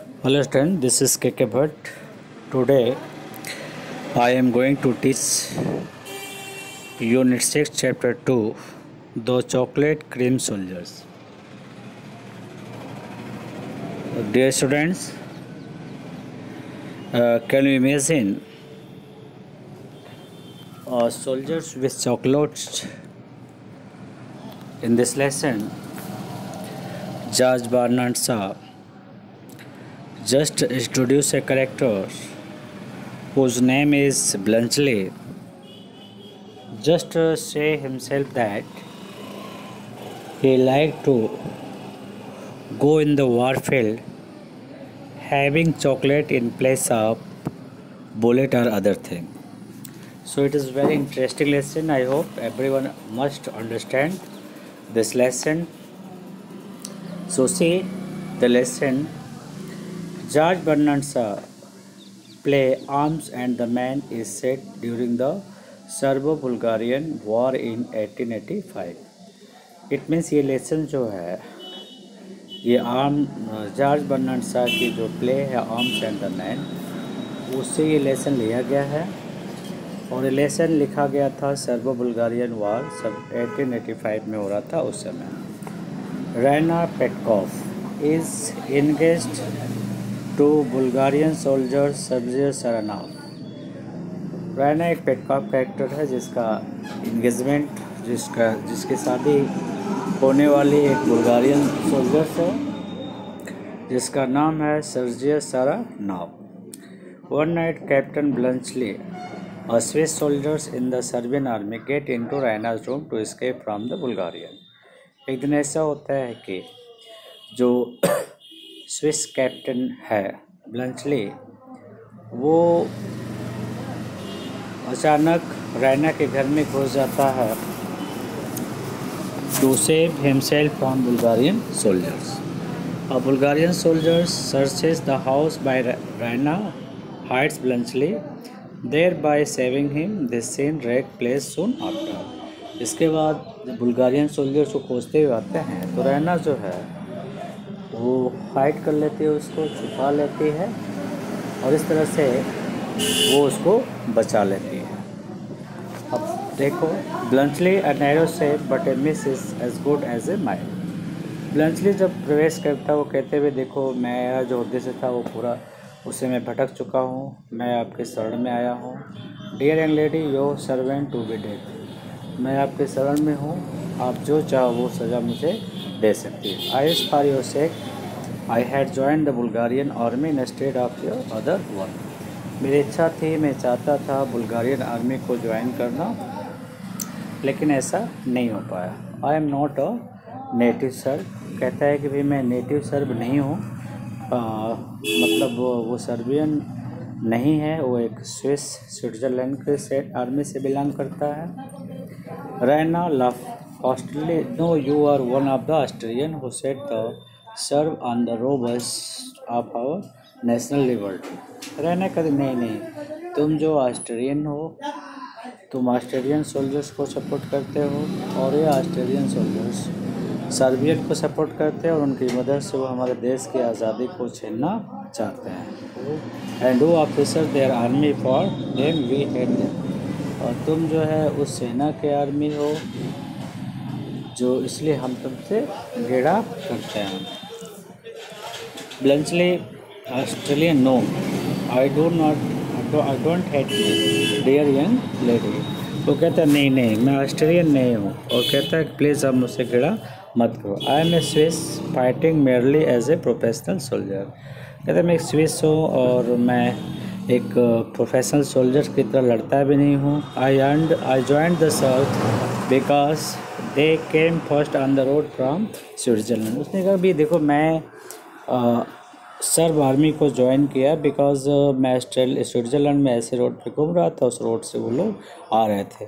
Hello students, this is KK Bhatt. Today I am going to teach Unit 6 Chapter 2 The Chocolate Cream Soldiers. Dear students, can you imagine soldiers with chocolates? In this lesson, George Bernard Shaw just introduce a character whose name is Bluntschli. Just say himself that he liked to go in the warfield having chocolate in place of bullet or other thing. So it is very interesting lesson. I hope everyone must understand this lesson. So see the lesson. George Bernard Shaw play arms and the man is set during the Serbo-Bulgarian War in 1885. It means ये lesson जो है ये George Bernard Shaw की जो play है arms and the man उससे ये lesson लिया गया है और ये लेसन लिखा गया था सर्बो बुल्गारियन वॉर सब 1885 में हो रहा था उस समय। Raina Petkoff is engaged to Bulgarian soldier Sergius Saranoff. Raina एक पेटकॉफ कैरेक्टर है जिसका इंगेजमेंट जिसकी शादी होने वाली एक बुल्गारियन सोल्जर से जिसका नाम है Sergius Saranoff. One night captain Bluntschli a Swiss soldiers in the Serbian army get into Raina's room to escape from the Bulgarian। एक दिन ऐसा होता है कि जो स्विस कैप्टन है ब्लंचली वो अचानक रैना के घर में घुस जाता है to save himself from Bulgarian soldiers. A Bulgarian soldiers searches the house by Raina, hides Bluntschli, thereby saving him। This scene take place soon after। इसके बाद जब बुल्गारियन सोल्जर्स को खोजते हुए आते हैं तो रैना जो है वो फाइट कर लेती है, उसको छुपा लेती है और इस तरह से वो उसको बचा लेती है। अब देखो Bluntschli a narrow shave but a miss is as good as a mile. Bluntschli जब प्रवेश करता वो कहते हुए देखो मेरा जो उद्देश्य था वो पूरा उससे मैं भटक चुका हूँ, मैं आपके शरण में आया हूँ। Dear young lady your servant to be dead. मैं आपके शरण में हूँ, आप जो चाहो वो सज़ा मुझे दे सकती है। I S for your sake I had join the Bulgarian army instead of your other one. मेरी इच्छा थी, मैं चाहता था बुल्गारियन आर्मी को ज्वाइन करना लेकिन ऐसा नहीं हो पाया। आई am not a native SERB. कहता है कि भाई मैं नेटिव सर्ब नहीं हूँ, मतलब वो सर्बियन नहीं है, वो एक स्विट्ज़रलैंड के आर्मी से बिलोंग करता है। Raina laugh Australia no you are one of the Australian who set the Serbs on the rob us of our national liberty. Raina कहते नहीं तुम जो ऑस्ट्रेलियन हो तुम ऑस्ट्रेलियन सोल्जर्स को सपोर्ट करते हो और ये ऑस्ट्रेलियन सोल्जर्स सर्बियन को सपोर्ट करते हैं और उनकी मदद से वो हमारे देश की आज़ादी को छीनना चाहते हैं। एंड वो officer their army for them we hate them. और तुम जो है उस सेना के आर्मी हो जो इसलिए हम तुमसे घृणा करते हैं। Bluntschli Australian no I don't hate dear young lady. वो कहता है नहीं मैं ऑस्ट्रेलियन नहीं हूँ और कहता है प्लीज़ आप मुझसे घृणा मत करो। I am a Swiss fighting merely as a professional soldier. कहते मैं एक स्विस हूँ और मैं एक प्रोफेशनल सोल्जर की तरह लड़ता भी नहीं हूँ। I joined the south because they came first on the road from Switzerland. उसने कहा भी देखो मैं सर्ब आर्मी को ज्वाइन किया बिकॉज मैं स्विट्ज़रलैंड में ऐसे रोड पे घूम रहा था, उस रोड से वो लोग आ रहे थे।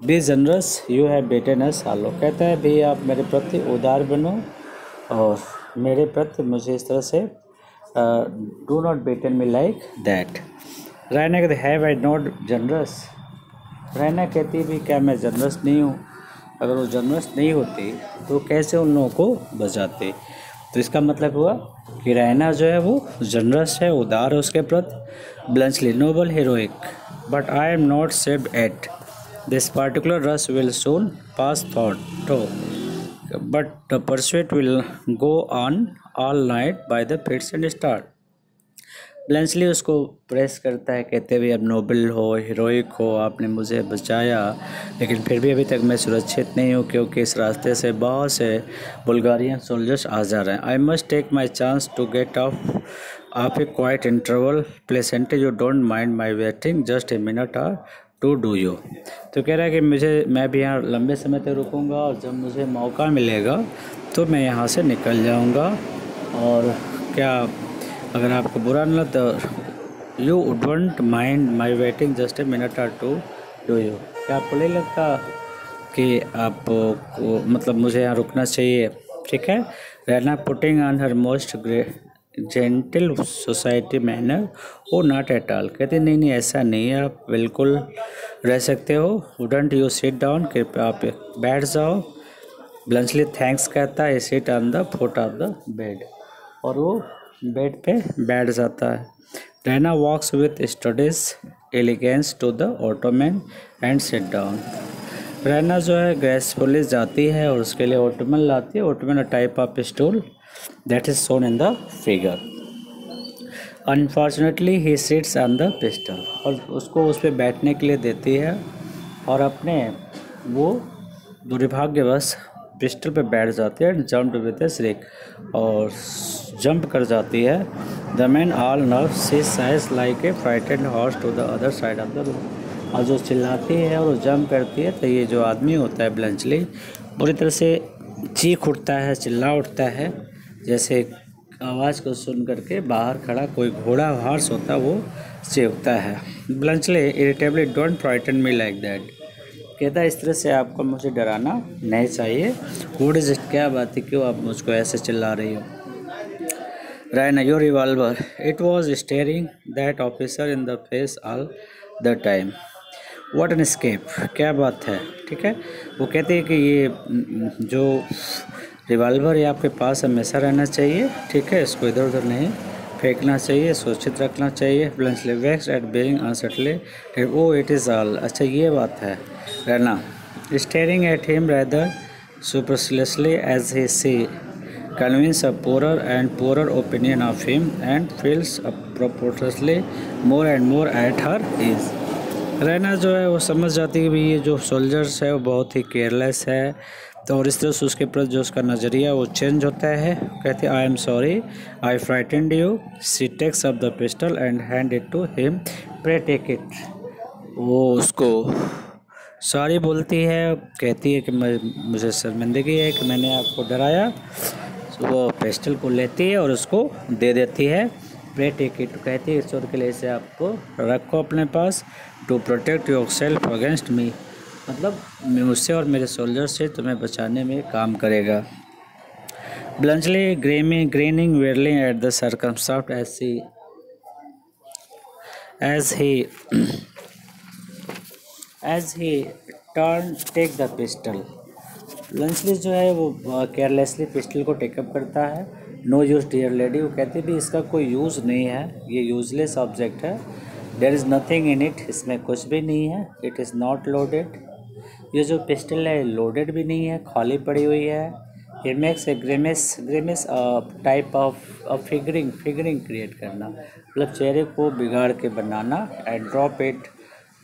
Be generous you have beaten us hollow. कहता है भाई आप मेरे प्रति उदार बनो और मेरे प्रति मुझे इस तरह से do not batten me like that. Raina कहते have I not generous. Raina कहती भी क्या मैं जनरस नहीं हूँ? अगर वो जनरस नहीं होती तो कैसे उन लोगों को बचाते? तो इसका मतलब हुआ कि रैना जो है वो जनरस है, उदार है उसके प्रति, Bluntschli noble heroic, but I am not saved at this particular rush will soon pass thought but the pursuit will go on all night by the fits and start. Bluntschli उसको press करता है, कहते हुए अब Nobel हो, heroic हो, आपने मुझे बचाया, लेकिन फिर भी अभी तक मैं सुरक्षित नहीं हूँ क्योंकि इस रास्ते से बहुत से बुल्गारियन सोल्जर्स आ जा रहे हैं। I must take my chance to get off a quiet interval pleasant you don't mind my waiting just a minute or two do you. तो कह रहा है कि मैं भी यहाँ लंबे समय तक रुकूँगा और जब मुझे मौका मिलेगा तो मैं यहाँ से निकल जाऊँगा। और क्या अगर आपको बुरा न लगे तो you don't mind my waiting just a minute or two do you, क्या आपको नहीं लगता कि आपको मतलब मुझे यहाँ रुकना चाहिए, ठीक है। Raina putting on her most gentle society manner oh not at all, कहते नहीं नहीं ऐसा नहीं है, आप बिल्कुल रह सकते हो। वुडंट यू सिट डाउन, कृपया आप बैठ जाओ। ब्लंचली थैंक्स कहता है, sit on the foot of the bed, और वो बेड पे बैठ जाता है। Raina walks with studies elegance to the ottoman and sit down. Raina जो है ग्रेसफुली जाती है और उसके लिए ऑटोमन लाती है। Ottoman a type of stool that is shown in the figure. Unfortunately he sits on the pistol, और उसको उस पर बैठने के लिए देती है और अपने वो दुर्भाग्यवश पिस्टल पे बैठ जाती है। जंप विद ए श्रिक, और जंप कर जाती है। The man all nerve shies like a frightened horse to the other side of the room, और जो चिल्लाती है और जंप करती है तो ये जो आदमी होता है ब्लंचली बुरी तरह से चीख उठता है, चिल्ला उठता है, जैसे आवाज़ को सुन करके बाहर खड़ा कोई घोड़ा हॉर्स होता है वो चीखता है। Bluntschli irritably don't frighten me like that, कहता है इस तरह से आपको मुझे डराना नहीं चाहिए। व्हाट इज इट, क्या बात है, क्यों आप मुझको ऐसे चिल्ला रही हो। Raina your revolver, it was staring that officer in the face all the time. What an escape, क्या बात है, ठीक है। वो कहते हैं कि ये जो रिवॉल्वर है आपके पास हमेशा रहना चाहिए, ठीक है, इसको इधर उधर नहीं फेंकना चाहिए, सुरक्षित रखना चाहिए। Bluntschli vexed at being uncertainly, oh it is all, अच्छा ये बात है। Raina staring at him rather superciliously as he see convince a poorer and poorer opinion of him and feels proportionately more and more at her ease। रहना जो है वो समझ जाती है कि ये जो सोल्जर्स है वो बहुत ही केयरलेस है, तो और इस तरह से उसके प्रति जो उसका नज़रिया वो चेंज होता है। कहते I am sorry I frightened you. She takes up the pistol and hand it to him, pray take it. वो उसको सॉरी बोलती है, कहती है कि मुझे शर्मिंदगी है कि मैंने आपको डराया। वो पिस्टल को लेती है और उसको दे देती है। प्रे टेक इट, कहती है ईश्वर के लिए इसे आपको रखो अपने पास। To protect yourself against me, मतलब मुझसे और मेरे सोल्जर से तुम्हें बचाने में काम करेगा। Bluntschli grinning wearily at the circumstance as he turned take the pistol। Bluntschli जो है वो केयरलेसली पिस्टल को टेकअप करता है। नो यूज़ डियर लेडी, वो कहते भी इसका कोई यूज़ नहीं है, ये यूजलेस ऑब्जेक्ट है। There is nothing in it, इसमें कुछ भी नहीं है। इट इज़ नॉट लोडेड, ये जो पिस्टल है लोडेड भी नहीं है, खाली पड़ी हुई है। He makes a grimace type of figuring create करना, मतलब चेहरे को बिगाड़ के बनाना। And drop it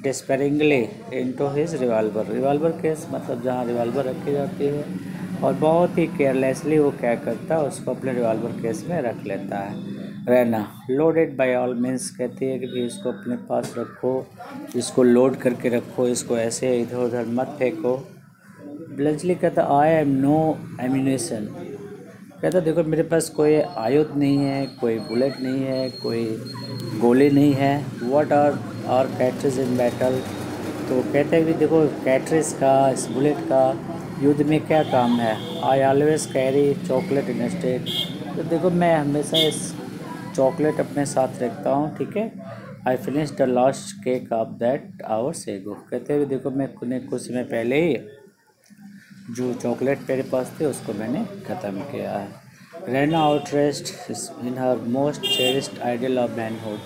despairingly into his revolver case, मतलब जहाँ रिवॉल्वर रखी जाती है, और बहुत ही केयरलेसली वो क्या करता है उसको अपने रिवॉल्वर केस में रख लेता है। रहना लोडेड बाय ऑल मीन्स, कहती है कि भी इसको अपने पास रखो, इसको लोड करके रखो, इसको ऐसे इधर उधर मत फेंको। ब्लंचली कहता आई एम नो एम्यूनेशन, कहता देखो मेरे पास कोई आयुध नहीं है, कोई बुलेट नहीं है, कोई गोली नहीं है। What are cartridges in battle, तो कहते हैं कि देखो कैटरेज का, इस बुलेट का युद्ध में क्या काम है। I always carry chocolate in state, तो देखो मैं हमेशा इस चॉकलेट अपने साथ रखता हूँ, ठीक है। I finish the last cake of that hours एगो, कहते हैं देखो मैं कुछ समय पहले ही जो चॉकलेट मेरे पास थे उसको मैंने ख़त्म किया है। Raina outraged in her most cherished ideal of manhood,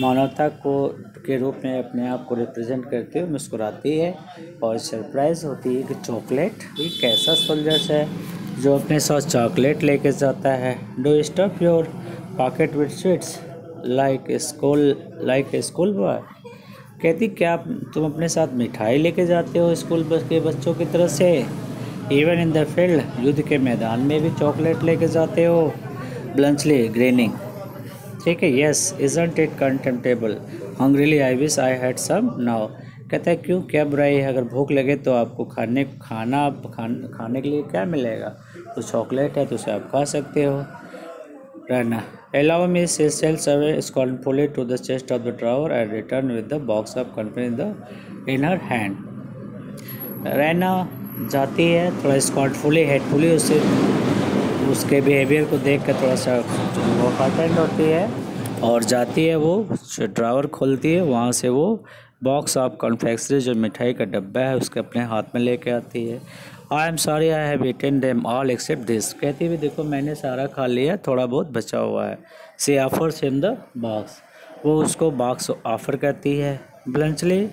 मानवता को के रूप में अपने आप को रिप्रेजेंट करते हुए मुस्कुराती है और सरप्राइज होती है कि चॉकलेट ये कैसा सोल्जर्स है जो अपने साथ चॉकलेट लेके जाता है। Do stuff your pocket with sweets like a school boy. कहती क्या तुम अपने साथ मिठाई लेके जाते हो स्कूल बस के बच्चों की तरह से। इवन इन द फील्ड, युद्ध के मैदान में भी चॉकलेट लेके जाते हो। ब्लंचली ग्रेनिंग, ठीक है, yes isn't it contemptible, hungrily I wish I had some now. कहता है क्यों, क्या बुराई है, अगर भूख लगे तो आपको खाने के लिए क्या मिलेगा, तो चॉकलेट है तो उसे आप खा सकते हो। रहना, allow me, she sails away scornfully to the chest of the drawer and return with the box of confetti in her hand। रहना जाती है थोड़ा स्कॉर्नफुली हेडफुली, उसके बिहेवियर को देख कर थोड़ा सा वो अटेंड होती है और जाती है, वो ड्रावर खोलती है, वहाँ से वो बॉक्स ऑफ कॉन्फेक्शनरी जो मिठाई का डब्बा है उसके अपने हाथ में लेके आती है। I am sorry I have eaten them all except this. कहती हुई देखो मैंने सारा खा लिया, थोड़ा बहुत बचा हुआ है। सी ऑफर्स हिम द बॉक्स, वो उसको बॉक्स ऑफर करती है। ब्लंचली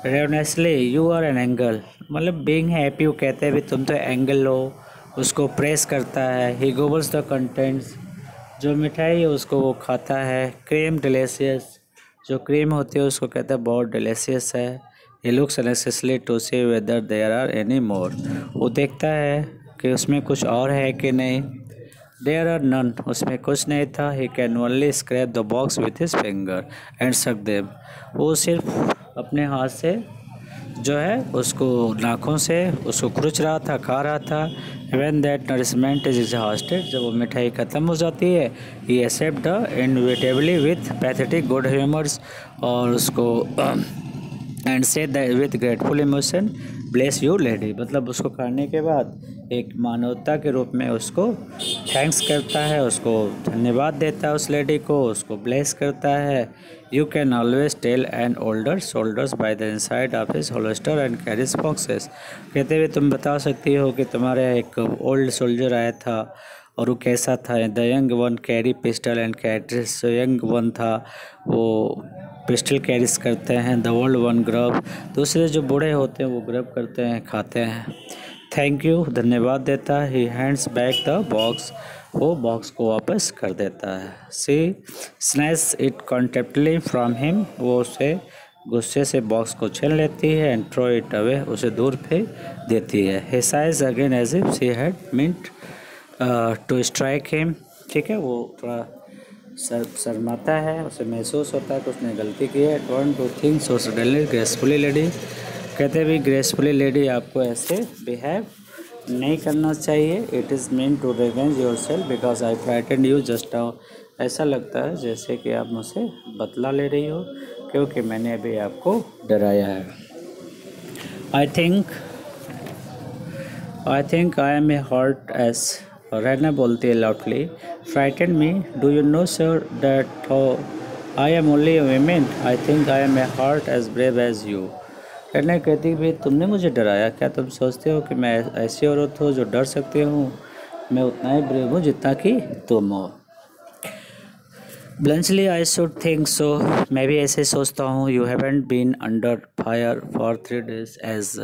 रेवनेसली यू आर एन एंगल, मतलब बीइंग हैप्पी, वो कहते हैं भी तुम तो एंगल हो, उसको प्रेस करता है। ही गोबल्स द कंटेंट्स, जो मिठाई है उसको वो खाता है। क्रीम डिलीशियस, जो क्रीम होती है उसको कहता है बहुत डिलीशियस है। He looks unnecessary to see whether there are any more, वो देखता है कि उसमें कुछ और है कि नहीं। देयर आर नन, उसमें कुछ नहीं था। He can only scrap the box with his finger and सक देम, वो सिर्फ अपने हाथ से जो है उसको नाखों से उसको खुरच रहा था, खा रहा था। When that nourishment is exhausted, जब वो मिठाई ख़त्म हो जाती है, he accept the inevitably with pathetic good humours, और उसको and says with grateful emotion bless you lady, मतलब उसको खाने के बाद एक मानवता के रूप में उसको थैंक्स करता है, उसको धन्यवाद देता है उस लेडी को, उसको ब्लेस करता है। You can always tell an older soldiers by the inside of his holster and carries boxes. कहते हुए तुम बता सकती हो कि तुम्हारे एक ओल्ड सोल्जर आया था और वो कैसा था। The young one carry pistol and cartridges, जो यंग वन था वो पिस्टल कैरीज करते हैं। द ओल्ड वन ग्रब, दूसरे जो बूढ़े होते हैं वो ग्रब करते हैं, खाते हैं। थैंक यू, धन्यवाद देता है। ही हैंड्स बैक द बॉक्स, वो बॉक्स को वापस कर देता है। सी स्नैच इट कॉन्टेम्प्टली फ्रॉम हिम, वो उसे गुस्से से बॉक्स को छीन लेती है। एंड थ्रो इट अवे, उसे दूर फेंक देती है। He sighs again as if she had meant to strike him, ठीक है, वो थोड़ा शर्माता है, उसे महसूस होता है कि उसने गलती की है। Don't do things so suddenly gracefully lady, कहते भी ग्रेसफुली लेडी आपको ऐसे बिहेव नहीं करना चाहिए। It is mean to revenge yourself because I frightened you just now, ऐसा लगता है जैसे कि आप मुझसे बदला ले रही हो क्योंकि मैंने अभी आपको डराया है। I think I am a hurt as, Raina बोलती है loudly, frighten me, do you know sir that I am only a women, I think I am a heart as brave as you. Raina कहती भाई तुमने मुझे डराया, क्या तुम सोचते हो कि मैं ऐसी औरत हूँ जो डर सकती हूँ? मैं उतना ही ब्रेव हूँ जितना कि तुम हो। ब्लंचली आई शुड थिंक सो, मैं भी ऐसे सोचता हूँ। You haven't been under fire for 3 days as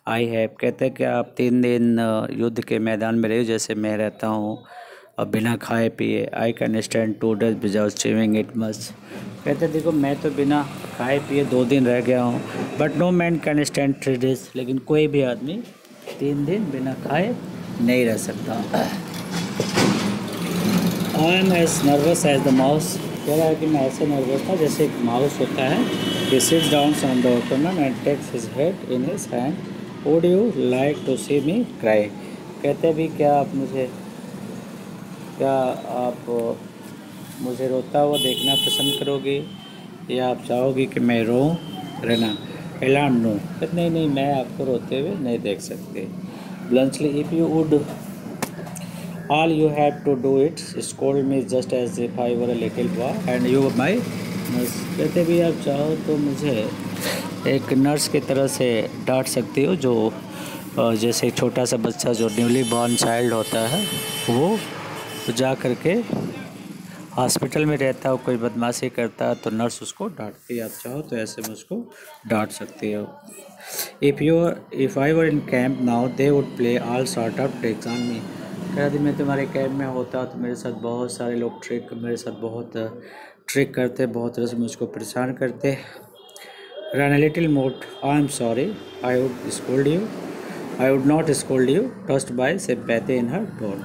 I have, कहते हैं कि आप 3 दिन युद्ध के मैदान में रहे जैसे मैं रहता हूँ और बिना खाए पिए। I can stand 2 days without chewing it much, कहते देखो मैं तो बिना खाए पिए 2 दिन रह गया हूँ। But no man can stand 3 days, लेकिन कोई भी आदमी 3 दिन बिना खाए नहीं रह सकता। I am as nervous as the mouse, कह रहा है कि मैं ऐसे नर्वस था जैसे एक माउस होता है। He sits down on the ottoman and takes his head in his hand, would you like to see me cry, कहते भी क्या आप मुझे रोता हुआ देखना पसंद करोगी या आप चाहोगी कि मैं रोऊं? रहना एलान नो, कहते नहीं मैं आपको रोते हुए नहीं देख सकती। Bluntschli if you would all you have to do it scold me just as if I were a little boy and you my nurse, कहते भी आप चाहो तो मुझे एक नर्स की तरह से डांट सकती हो, जो जैसे एक छोटा सा बच्चा जो न्यूली बॉर्न चाइल्ड होता है वो तो जा करके हॉस्पिटल में रहता हो, कोई बदमाशी करता तो नर्स उसको डांटती है। आप चाहो तो ऐसे में उसको डांट सकती हो। If I were in camp now they would play all sort of tricks on me. यदि मैं तुम्हारे कैंप में होता तो मेरे साथ बहुत सारे लोग मेरे साथ बहुत ट्रिक करते, बहुत तरह से मुझको परेशान करते। रन अ लिटिल मोट, आई am sorry, I would scold you, I would not scold you, टस्ट bye sympathy in her tone.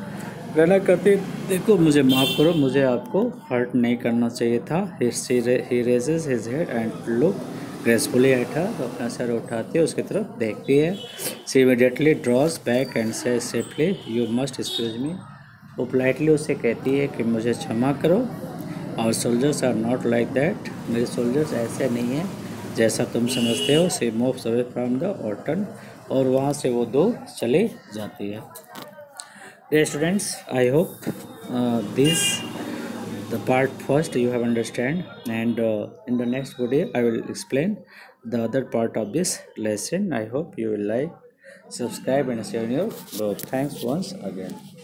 रहना करते, देखो मुझे माफ़ करो, मुझे आपको हर्ट नहीं करना चाहिए था। He raises his head and look gracefully at her. तो अपना सर उठाती है, उसकी तरफ देखती है। She immediately draws back and says safely you must excuse me. वो पोलाइटली उससे कहती है कि मुझे क्षमा करो। Our soldiers are not like that. मेरे सोल्जर्स ऐसे नहीं हैं जैसा तुम समझते हो। She moves away from the ottoman. और वहाँ से वो दो चले जाती है। Dear students, I hope this the part first you have understand, and in the next video I will explain the other part of this lesson. I hope you will like, subscribe and share your group. Thanks once again.